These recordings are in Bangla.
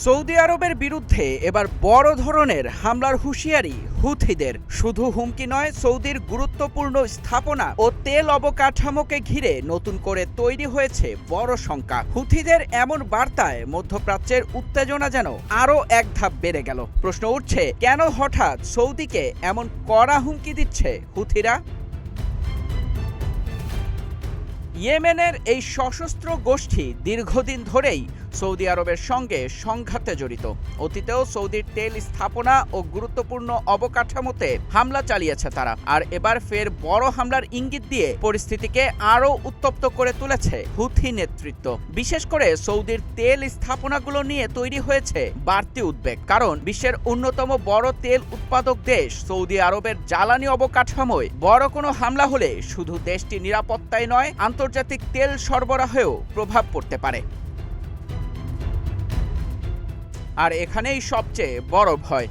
সৌদি আরবের বিরুদ্ধে এবার বড় ধরনের হামলার হুঁশিয়ারি হুথিদের। শুধু হুমকি নয়, সৌদির গুরুত্বপূর্ণ স্থাপনা ও তেল অবকাঠামোকে ঘিরে নতুন করে তৈরি হয়েছে বড় শঙ্কা। হুথিদের এমন বার্তায় মধ্যপ্রাচ্যের উত্তেজনা যেন আরও এক ধাপ বেড়ে গেল। প্রশ্ন উঠছে, কেন হঠাৎ সৌদিকে এমন কড়া হুমকি দিচ্ছে হুথিরা? ইয়েমেনের এই সশস্ত্র গোষ্ঠী দীর্ঘদিন ধরেই সৌদি আরবের সঙ্গে সংঘাতে জড়িত। অতীতেও সৌদির তেল স্থাপনা ও গুরুত্বপূর্ণ অবকাঠামোতে হামলা চালিয়েছে তারা, আর এবার ফের বড় হামলার ইঙ্গিত দিয়ে পরিস্থিতিকে আরও উত্তপ্ত করে তুলেছে হুথি নেতৃত্ব। বিশেষ করে সৌদির তেল স্থাপনাগুলো নিয়ে তৈরি হয়েছে বাড়তি উদ্বেগ, কারণ বিশ্বের অন্যতম বড় তেল উৎপাদক দেশ সৌদি আরবের জ্বালানি অবকাঠামোয় বড় কোনো হামলা হলে শুধু দেশটির নিরাপত্তাই নয়, আন্তর্জাতিক তেল সরবরাহেও প্রভাব পড়তে পারে। আর এখানেই সবচেয়ে বড় ভয়,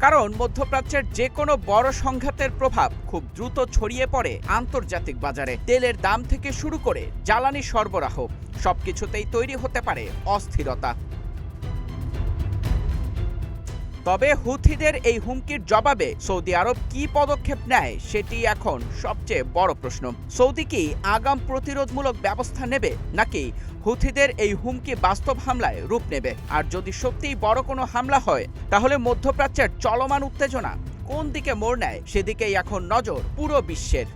কারণ মধ্যপ্রাচ্যের যে কোনো বড় সংঘাতের প্রভাব খুব দ্রুত ছড়িয়ে পড়ে আন্তর্জাতিক বাজারে। তেলের দাম থেকে শুরু করে জ্বালানি সরবরাহ সবকিছুতেই তৈরি হতে পারে অস্থিরতা। তবে হুথিদের এই হুমকির জবাবে সৌদি আরব কি পদক্ষেপ নেয় সেটি এখন সবচেয়ে বড় প্রশ্ন। সৌদি কি আগাম প্রতিরোধমূলক ব্যবস্থা নেবে, নাকি হুথিদের এই হুমকি বাস্তব হামলায় রূপ নেবে? আর যদি সত্যিই বড় কোনো হামলা হয়, তাহলে মধ্যপ্রাচ্যের চলমান উত্তেজনা কোন দিকে মোড় নেয় সেদিকেই এখন নজর পুরো বিশ্বের।